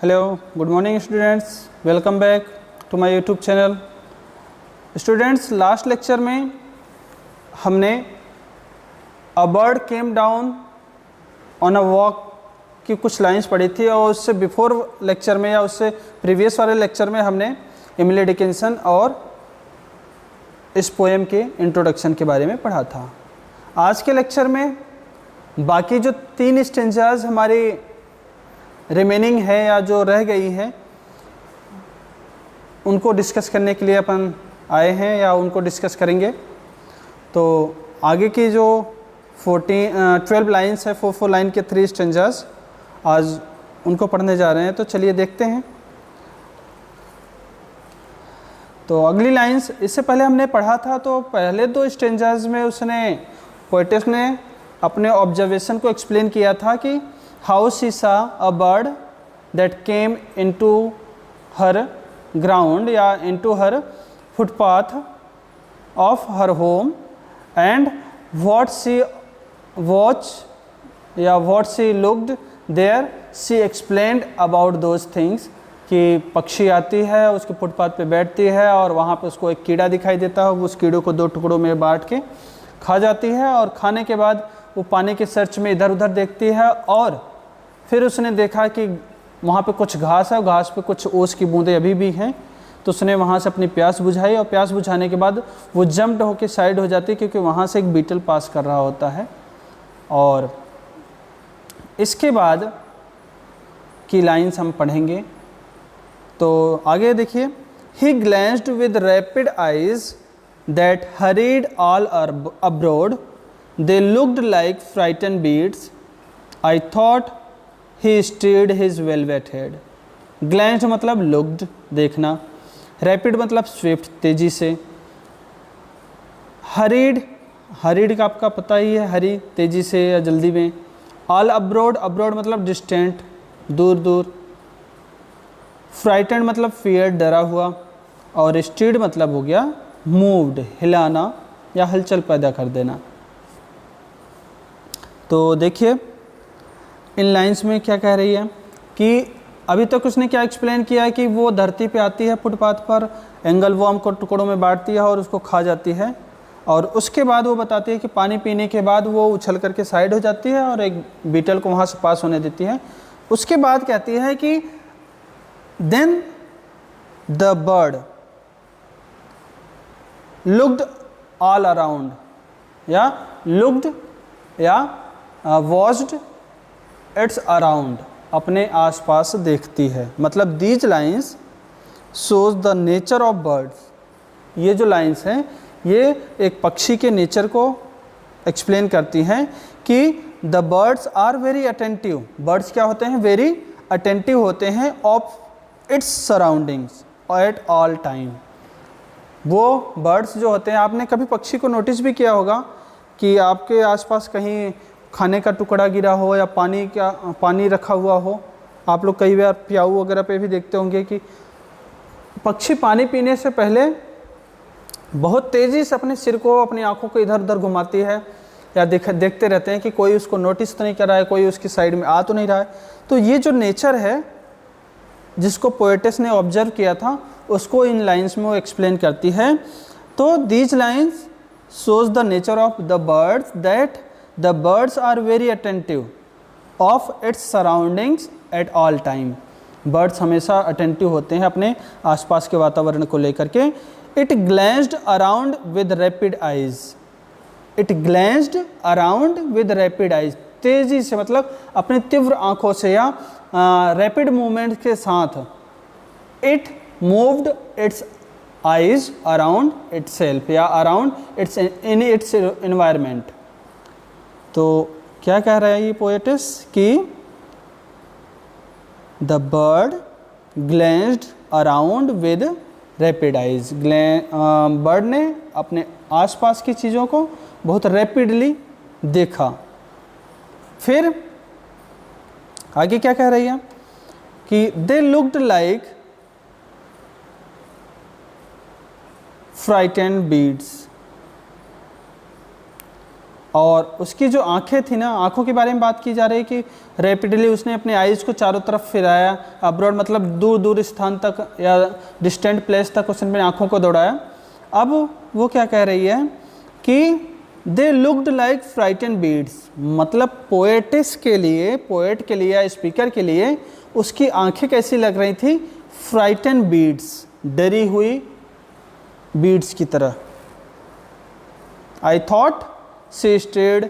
Hello, good morning students. Welcome back to my YouTube channel. Students, last lecture में हमने A bird came down on a walk की कुछ lines पढ़ी थी और उससे बिफोर लेक्चर में या उससे प्रीवियस वाले लेक्चर में हमने एमिली डिकिंसन और इस पोएम के इंट्रोडक्शन के बारे में पढ़ा था। आज के लेक्चर में बाकी जो 3 स्टेंजाज हमारी रिमेनिंग है या जो रह गई हैं उनको डिस्कस करने के लिए अपन आए हैं या उनको डिस्कस करेंगे। तो आगे की जो 12 लाइंस है 4 लाइन के 3 स्टेंजाज आज उनको पढ़ने जा रहे हैं। तो चलिए देखते हैं। तो अगली लाइंस इससे पहले हमने पढ़ा था, तो पहले 2 स्टेंजाज में उसने पोएटेस ने अपने ऑब्जर्वेशन को एक्सप्लेन किया था कि how she saw a bird that came into her ground या into her footpath of her home and what she looked there she explained about those things कि पक्षी आती है, उसके फुटपाथ पे बैठती है और वहाँ पे उसको एक कीड़ा दिखाई देता है। उस कीड़े को 2 टुकड़ों में बांट के खा जाती है और खाने के बाद वो पानी के सर्च में इधर उधर देखती है और फिर उसने देखा कि वहाँ पे कुछ घास है, घास पे कुछ ओस की बूंदें अभी भी हैं। तो उसने वहाँ से अपनी प्यास बुझाई और प्यास बुझाने के बाद वो जंप्ड होकर साइड हो जाती है क्योंकि वहाँ से एक बीटल पास कर रहा होता है। और इसके बाद की लाइन्स हम पढ़ेंगे। तो आगे देखिए, he glanced with rapid eyes that hurried all abroad they looked like frightened beads I thought he stirred his velvet head. Glanced मतलब लुक्ड देखना, रैपिड मतलब स्विफ्ट तेजी से, हरीड का आपका पता ही है, हरी तेजी से या जल्दी में, ऑल अब्रोड मतलब डिस्टेंट दूर दूर, फ्राइटेंड मतलब फियर डरा हुआ, और स्टीर्ड मतलब हो गया मूव्ड हिलाना या हलचल पैदा कर देना। तो देखिए इन लाइंस में क्या कह रही है कि अभी तक उसने क्या एक्सप्लेन किया है कि वो धरती पे आती है फुटपाथ पर, एंगल वॉर्म को टुकड़ों में बांटती है और उसको खा जाती है। और उसके बाद वो बताती है कि पानी पीने के बाद वो उछल करके साइड हो जाती है और एक बीटल को वहाँ से पास होने देती है। उसके बाद कहती है कि then the bird looked all around या लुक्ड या वॉच्ड इट्स अराउंड, अपने आसपास देखती है। मतलब these lines shows the nature of birds. ये जो लाइन्स हैं ये एक पक्षी के नेचर को एक्सप्लेन करती हैं कि the birds are very attentive. Birds क्या होते हैं? वेरी अटेंटिव होते हैं of its surroundings at all time. वो बर्ड्स जो होते हैं, आपने कभी पक्षी को नोटिस भी किया होगा कि आपके आसपास कहीं खाने का टुकड़ा गिरा हो या पानी रखा हुआ हो। आप लोग कई बार प्याऊ वगैरह पे भी देखते होंगे कि पक्षी पानी पीने से पहले बहुत तेज़ी से अपने सिर को, अपनी आंखों को इधर उधर घुमाती है या देखते रहते हैं कि कोई उसको नोटिस तो नहीं कर रहा है, कोई उसकी साइड में आ तो नहीं रहा है। तो ये जो नेचर है जिसको पोएटेस ने ऑब्जर्व किया था उसको इन लाइंस में वो एक्सप्लेन करती है। तो these lines shows the nature of the birds that the birds are very attentive of its surroundings at all time. Birds हमेशा अटेंटिव होते हैं अपने आसपास के वातावरण को लेकर के। It glanced around with rapid eyes. It glanced around with rapid eyes, तेज़ी से मतलब अपने तीव्र आँखों से या रैपिड मूवमेंट के साथ। It moved its eyes around itself या around its in its environment. तो क्या कह रहा है ये पोएटेस कि the bird glanced around with rapid eyes. Bird ने अपने आसपास की चीज़ों को बहुत रैपिडली देखा। फिर आगे क्या कह रही है कि दे लुक्ड लाइक फ्राइटेंड बीड्स और उसकी जो आंखें थी ना, आंखों के बारे में बात की जा रही है कि रैपिडली उसने अपने आइज़ को चारों तरफ फिराया, अब्रॉड मतलब दूर दूर स्थान तक या डिस्टेंट प्लेस तक उसने अपनी आंखों को दौड़ाया। अब वो क्या कह रही है कि दे लुक्ड लाइक फ्राइटन बीड्स, मतलब पोएटिस के लिए, पोएट के लिए या स्पीकर के लिए उसकी आंखें कैसी लग रही थी? फ्राइटन बीड्स, डरी हुई बीड्स की तरह। I thought he stirred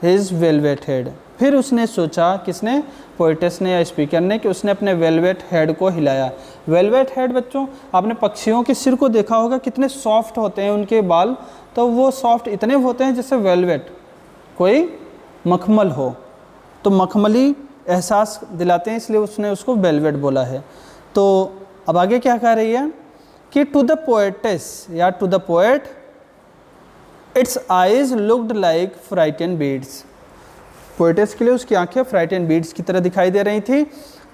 his velvet head, फिर उसने सोचा, किसने? पोएटिस ने या स्पीकर ने, कि उसने अपने वेलवेट हेड को हिलाया। वेलवेट हेड बच्चों, आपने पक्षियों के सिर को देखा होगा, कितने सॉफ्ट होते हैं उनके बाल, तो वो सॉफ्ट इतने होते हैं जैसे वेलवेट, कोई मखमल हो, तो मखमली एहसास दिलाते हैं, इसलिए उसने उसको वेलवेट बोला है। तो अब आगे क्या कह रही है कि टू द पोएटिस या to the poet its eyes looked like frightened beads, poetess के लिए उसकी आंखें फ्राइटन बीड्स की तरह दिखाई दे रही थी।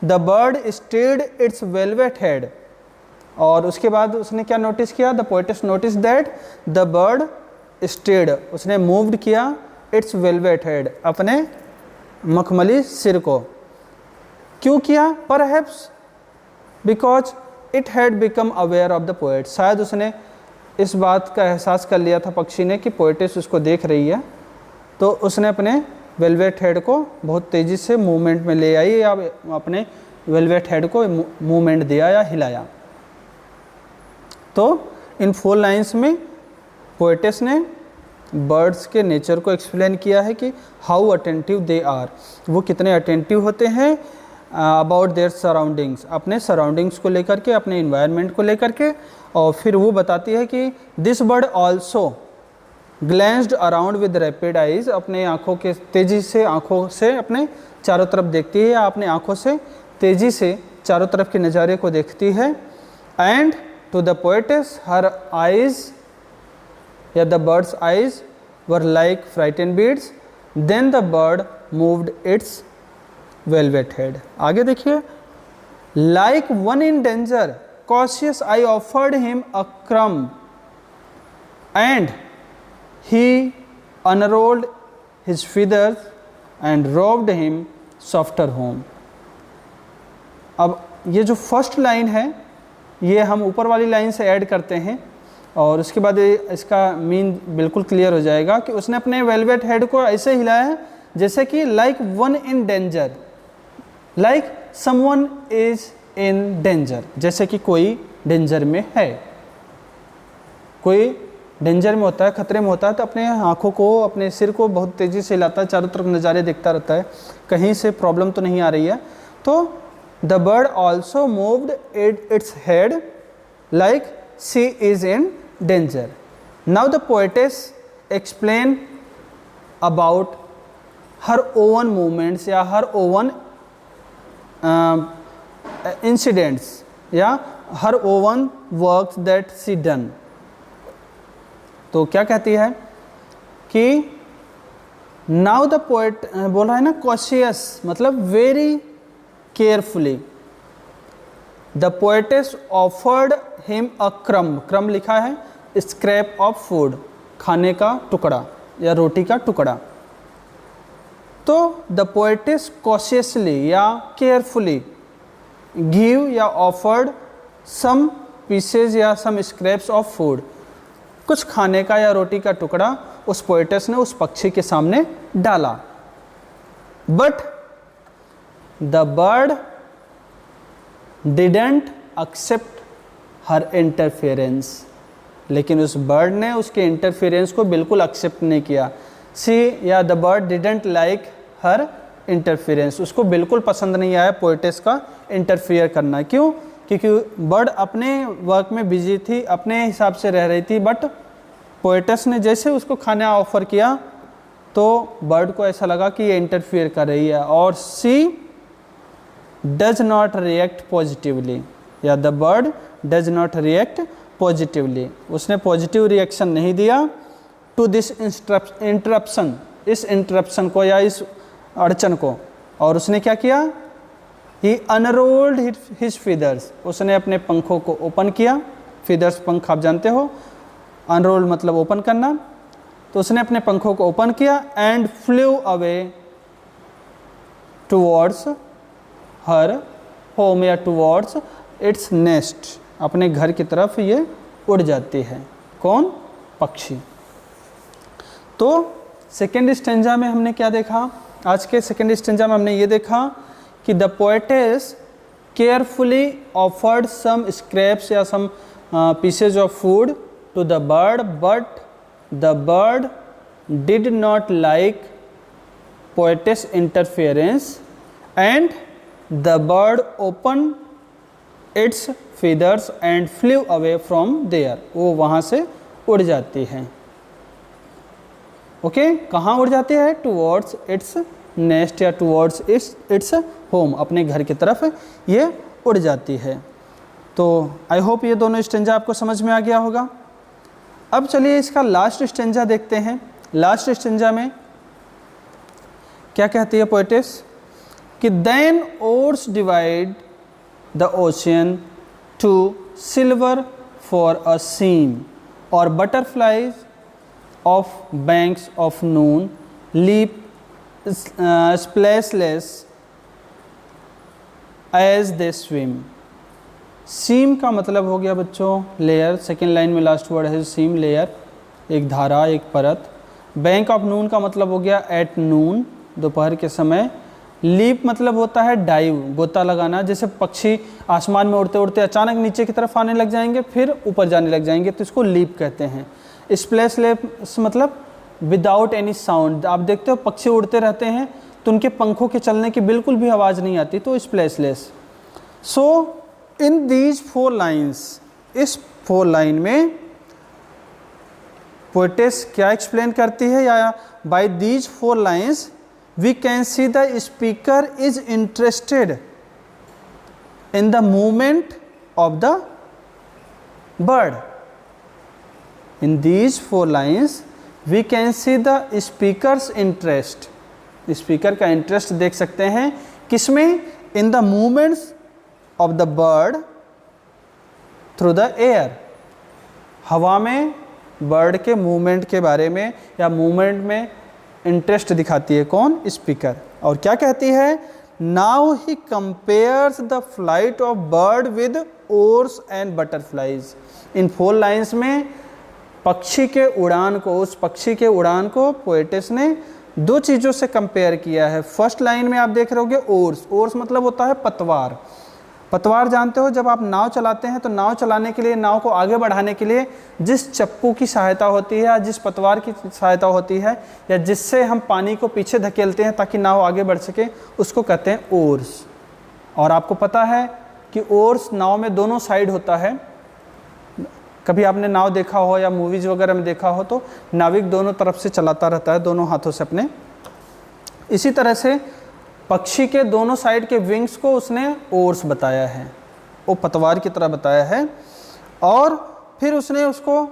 The bird stirred its velvet head, और उसके बाद उसने क्या नोटिस किया? The poetess notice that the bird stirred, उसने मूव्ड किया इट्स वेलवेट हेड, अपने मखमली सिर को। क्यों किया? Perhaps because it had become aware of the poet, शायद उसने इस बात का एहसास कर लिया था पक्षी ने कि पोएटिस उसको देख रही है, तो उसने अपने वेलवेट हेड को बहुत तेज़ी से मूवमेंट में ले आई, या अपने वेलवेट हेड को मूवमेंट दिया या हिलाया। तो इन 4 लाइन्स में पोएटिस ने बर्ड्स के नेचर को एक्सप्लेन किया है कि हाउ अटेंटिव दे आर, वो कितने अटेंटिव होते हैं अबाउट देयर सराउंडिंग्स, अपने सराउंडिंग्स को लेकर के, अपने इन्वायरमेंट को लेकर के। और फिर वो बताती है कि this bird also glanced around with rapid eyes, अपने आँखों के तेज़ी से, आँखों से अपने चारों तरफ देखती है, या अपने आँखों से तेज़ी से चारों तरफ के नज़ारे को देखती है। And to the poetess her eyes या the bird's eyes were like frightened beads, then the bird moved its velvet head. आगे देखिए, like one in danger cautious I offered him a crumb and he unrolled his feathers and rowed him softer home. अब ये जो first line है, ये हम ऊपर वाली लाइन से ऐड करते हैं, और उसके बाद इसका मीन बिल्कुल क्लियर हो जाएगा कि उसने अपने वेलवेट हेड को ऐसे हिलाया है जैसे कि like one in danger, like someone is in danger, जैसे कि कोई डेंजर में है, कोई डेंजर में होता है, खतरे में होता है, तो अपने आँखों को, अपने सिर को बहुत तेज़ी से हिलाता है, चारों तरफ नज़ारे देखता रहता है, कहीं से प्रॉब्लम तो नहीं आ रही है। तो the bird also moved its head like she is in danger. Now the poetess explain about her own movements या her own incidents या her own works that she done. तो क्या कहती है कि now the poet बोल रहा है ना, cautious मतलब very carefully. The poetess offered him a crumb. crumb लिखा है स्क्रैप ऑफ फूड, खाने का टुकड़ा या रोटी का टुकड़ा। तो द पोएटिस कॉशियसली या केयरफुली गिव या ऑफर्ड सम पीसेज या सम स्क्रैप्स ऑफ फूड, कुछ खाने का या रोटी का टुकड़ा उस पोएटिस ने उस पक्षी के सामने डाला। But the bird didn't accept her interference, लेकिन उस बर्ड ने उसके इंटरफेरेंस को बिल्कुल एक्सेप्ट नहीं किया। सी या the bird didn't like her interference, उसको बिल्कुल पसंद नहीं आया पोएटिस का इंटरफियर करना। क्यों? क्योंकि बर्ड अपने वर्क में बिजी थी, अपने हिसाब से रह रही थी, बट पोएटिस ने जैसे उसको खाना ऑफर किया तो बर्ड को ऐसा लगा कि ये इंटरफियर कर रही है, और सी डज नॉट रिएक्ट पॉजिटिवली या the bird does not react positively, उसने पॉजिटिव रिएक्शन नहीं दिया टू दिस इंटरप्शन, इस इंटरप्शन को या इस अड़चन को। और उसने क्या किया? ही अनरोल्ड हिज फीदर्स, उसने अपने पंखों को ओपन किया। फीदर्स पंख आप जानते हो, अनरोल्ड मतलब ओपन करना। तो उसने अपने पंखों को ओपन किया and flu away towards her home या टुवर्ड्स इट्स नेस्ट, अपने घर की तरफ ये उड़ जाती है। कौन? पक्षी। तो सेकेंड स्टेंजा में हमने क्या देखा? आज के सेकेंड स्टेंजा में हमने ये देखा कि the poetess carefully offered some scraps या some pieces of food to the bird, but the bird did not like poetess interference and the bird open its feathers and flew away from there, वो वहाँ से उड़ जाती है। Okay, कहाँ उड़ जाती है? टुवर्ड्स इट्स नेस्ट या टुवर्ड्स इट्स होम, अपने घर की तरफ ये उड़ जाती है। तो आई होप ये दोनों स्टेंजा आपको समझ में आ गया होगा। अब चलिए इसका लास्ट स्टेंजा देखते हैं। लास्ट स्टेंजा में क्या कहती है पोएटेस कि than oars divide the ocean to silver for a seam, or butterflies of banks of noon leap splashless as they swim। सीम का मतलब हो गया बच्चों लेयर, सेकेंड लाइन में लास्ट वर्ड है सीम, लेयर, एक धारा, एक परत। बैंक ऑफ नून का मतलब हो गया एट नून, दोपहर के समय। लीप मतलब होता है डाइव, गोता लगाना। जैसे पक्षी आसमान में उड़ते उड़ते अचानक नीचे की तरफ आने लग जाएंगे, फिर ऊपर जाने लग जाएंगे, तो इसको लीप कहते हैं। स्प्लैशलेस मतलब विदाउट एनी साउंड। आप देखते हो पक्षी उड़ते रहते हैं तो उनके पंखों के चलने की बिल्कुल भी आवाज़ नहीं आती, तो स्प्लैशलेस। सो इन दीज 4 लाइन्स, इस 4 लाइन में पोएटेस क्या एक्सप्लेन करती है, या by these 4 lines we can see the speaker is interested in the movement of the bird। in these 4 lines we can see the speaker's interest, speaker का interest देख सकते हैं किसमें? in the movements of the bird through the air, हवा में bird के movement के बारे में या मूवमेंट में इंटरेस्ट दिखाती है। कौन? स्पीकर। और क्या कहती है? Now he compares the flight of bird with ores and butterflies. In 4 lines में पक्षी के उड़ान को, उस पक्षी के उड़ान को पोएटेस ने 2 चीज़ों से कंपेयर किया है। फर्स्ट लाइन में आप देख रहे होगे ओर्स, ओर्स मतलब होता है पतवार। पतवार जानते हो, जब आप नाव चलाते हैं तो नाव चलाने के लिए, नाव को आगे बढ़ाने के लिए जिस चप्पू की सहायता होती है या जिस पतवार की सहायता होती है या जिससे हम पानी को पीछे धकेलते हैं ताकि नाव आगे बढ़ सके, उसको कहते हैं ओर्स। और आपको पता है कि ओर्स नाव में दोनों साइड होता है। कभी आपने नाव देखा हो या मूवीज़ वगैरह में देखा हो तो नाविक दोनों तरफ से चलाता रहता है, दोनों हाथों से अपने। इसी तरह से पक्षी के दोनों साइड के विंग्स को उसने ओर्स बताया है, वो पतवार की तरह बताया है। और फिर उसने उसको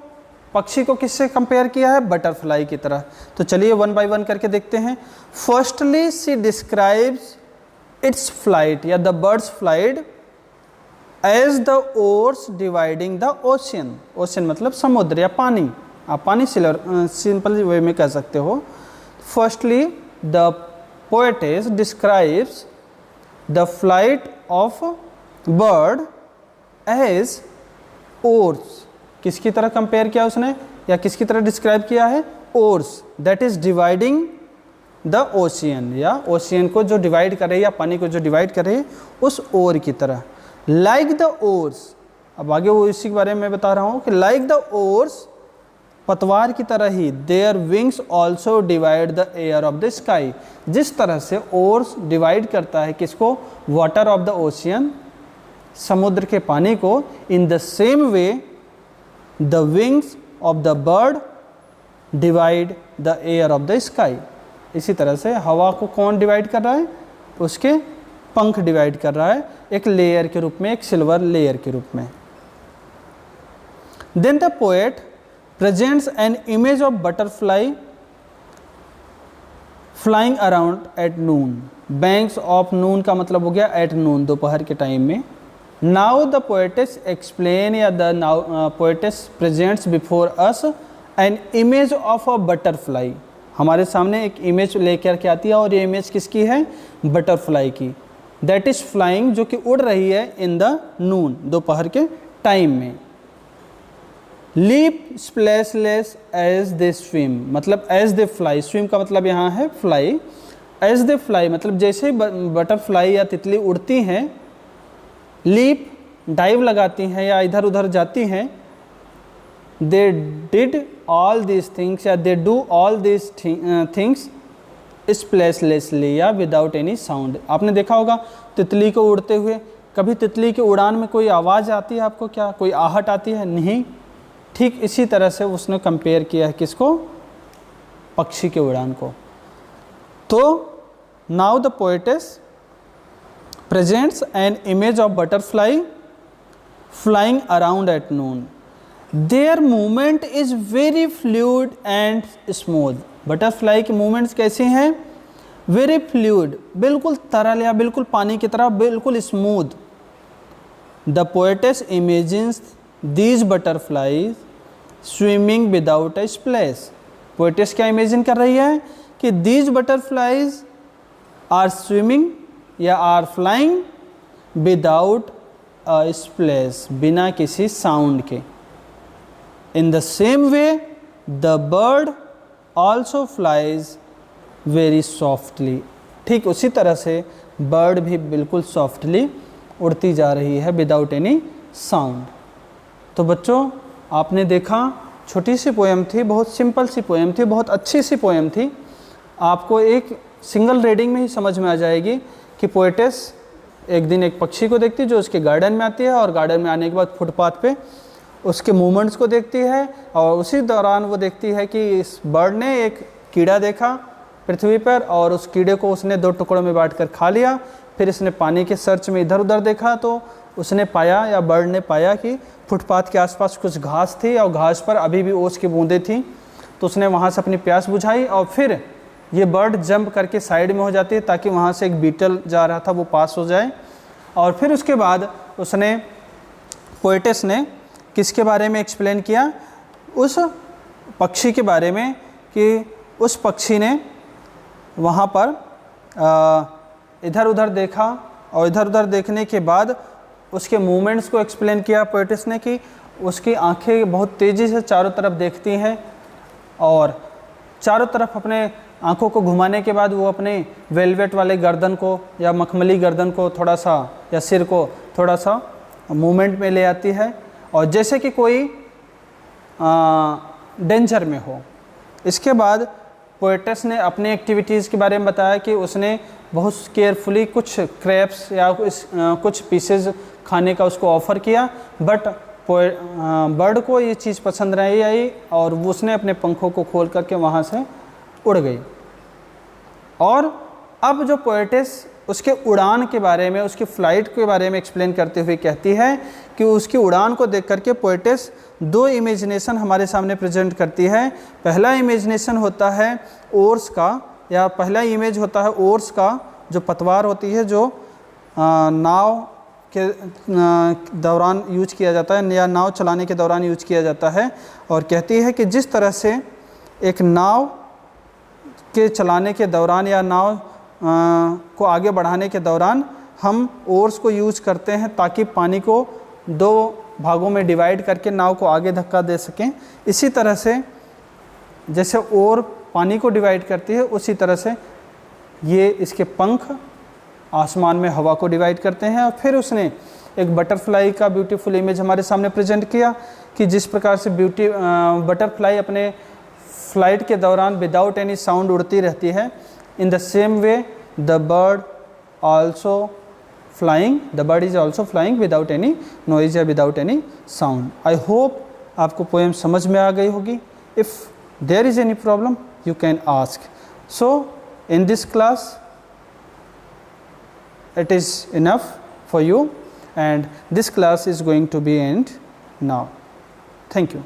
पक्षी को किससे कंपेयर किया है? बटरफ्लाई की तरह। तो चलिए 1 बाय 1 करके देखते हैं। Firstly she describes its flight या the bird's flight as the oars dividing the ocean. Ocean मतलब समुद्र या पानी, आप पानी सिंपल वे में कह सकते हो। Firstly the poetess describes the flight of bird as oars। किसकी तरह कंपेयर किया उसने या किसकी तरह डिस्क्राइब किया है? oars, that is dividing the ocean, या ओशियन को जो डिवाइड करे या पानी को जो डिवाइड करे उस ओर की तरह। like the oars, अब आगे वो इसी के बारे में बता रहा हूँ कि like the oars, पतवार की तरह ही their wings also divide the air of the sky. जिस तरह से ओर्स डिवाइड करता है किसको? वाटर ऑफ द ओशियन, समुद्र के पानी को। इन the same way the wings of the bird divide the air of the sky. इसी तरह से हवा को कौन डिवाइड कर रहा है? उसके पंख डिवाइड कर रहा है, एक लेयर के रूप में, एक सिल्वर लेयर के रूप में। Then the poet presents an image of butterfly flying around at noon। banks of noon का मतलब हो गया at noon, दोपहर के टाइम में। now the poetess explain या the now poetess presents before us an image of a butterfly, हमारे सामने एक इमेज लेकर के आती है और ये इमेज किसकी है, बटरफ्लाई की, दैट इज फ्लाइंग, जो कि उड़ रही है इन द नून, दोपहर के टाइम में। लीप स्प्लैशलेस एज दे स्विम, मतलब एज दे फ्लाई, स्विम का मतलब यहाँ है फ्लाई, एज दे फ्लाई मतलब जैसे बटरफ्लाई या तितली उड़ती हैं, लीप डाइव लगाती हैं या इधर उधर जाती हैं, they did all this things या they do all this things splashlessly या विदाउट एनी साउंड। आपने देखा होगा तितली को उड़ते हुए, कभी तितली की उड़ान में कोई आवाज़ आती है आपको, क्या कोई आहट आती है, नहीं। ठीक इसी तरह से उसने कंपेयर किया है किसको, पक्षी के उड़ान को। तो now the poetess presents an image of butterfly flying around at noon, there movement is very fluid and smooth. Butterfly की मूवमेंट्स कैसी हैं, वेरी फ्लूइड, बिल्कुल तरल या बिल्कुल पानी की तरह, बिल्कुल smooth. The poetess imagines these butterflies swimming without a splash. Poetess क्या इमेजिन कर रही है कि दीज बटरफ्लाईज आर स्विमिंग या are flying without a splash, बिना किसी साउंड के। In the same way the bird also flies very softly, ठीक उसी तरह से बर्ड भी बिल्कुल सॉफ्टली उड़ती जा रही है विदाउट एनी साउंड। तो बच्चों आपने देखा, छोटी सी पोएम थी, बहुत सिंपल सी पोएम थी, बहुत अच्छी सी पोएम थी। आपको एक सिंगल रीडिंग में ही समझ में आ जाएगी कि पोएटेस एक दिन एक पक्षी को देखती है जो उसके गार्डन में आती है, और गार्डन में आने के बाद फुटपाथ पे उसके मूवमेंट्स को देखती है, और उसी दौरान वो देखती है कि इस बर्ड ने एक कीड़ा देखा पृथ्वी पर, और उस कीड़े को उसने 2 टुकड़ों में बांट कर खा लिया। फिर इसने पानी के सर्च में इधर उधर देखा तो उसने पाया, या बर्ड ने पाया कि फुटपाथ के आसपास कुछ घास थी और घास पर अभी भी ओस की बूंदें थी, तो उसने वहाँ से अपनी प्यास बुझाई, और फिर ये बर्ड जंप करके साइड में हो जाती है ताकि वहाँ से एक बीटल जा रहा था वो पास हो जाए। और फिर उसके बाद उसने, पोएटेस ने किसके बारे में एक्सप्लेन किया, उस पक्षी के बारे में, कि उस पक्षी ने वहाँ पर इधर उधर देखा, और इधर उधर देखने के बाद उसके मूवमेंट्स को एक्सप्लेन किया पोएटेस ने, कि उसकी आंखें बहुत तेज़ी से चारों तरफ देखती हैं, और चारों तरफ अपने आंखों को घुमाने के बाद वो अपने वेलवेट वाले गर्दन को या मखमली गर्दन को थोड़ा सा, या सिर को थोड़ा सा मूवमेंट में ले आती है, और जैसे कि कोई डेंजर में हो। इसके बाद पोएटेस ने अपने एक्टिविटीज़ के बारे में बताया कि उसने बहुत केयरफुली कुछ क्रैब्स या कुछ पीसेज खाने का उसको ऑफ़र किया, बट बर्ड को ये चीज़ पसंद नहीं आई, और उसने अपने पंखों को खोल करके वहाँ से उड़ गई। और अब जो पोएटेस उसके उड़ान के बारे में, उसकी फ़्लाइट के बारे में एक्सप्लेन करते हुए कहती है कि उसकी उड़ान को देख करके पोएटेस 2 इमेजिनेशन हमारे सामने प्रेजेंट करती है। पहला इमेजिनेशन होता है ओर्स का, या पहला इमेज होता है ओर्स का, जो पतवार होती है, जो नाव के दौरान यूज किया जाता है, या नाव चलाने के दौरान यूज किया जाता है। और कहती है कि जिस तरह से एक नाव के चलाने के दौरान या नाव को आगे बढ़ाने के दौरान हम ओर्स को यूज करते हैं ताकि पानी को 2 भागों में डिवाइड करके नाव को आगे धक्का दे सकें, इसी तरह से जैसे ओर पानी को डिवाइड करती है, उसी तरह से ये इसके पंख आसमान में हवा को डिवाइड करते हैं। और फिर उसने एक बटरफ्लाई का ब्यूटीफुल इमेज हमारे सामने प्रेजेंट किया कि जिस प्रकार से बटरफ्लाई अपने फ्लाइट के दौरान विदाउट एनी साउंड उड़ती रहती है, in the same way the bird is also flying without any noise या without any sound. I hope आपको पोएम समझ में आ गई होगी। If there is any problem you can ask. So in this class it is enough for you, and this class is going to be end now. Thank you.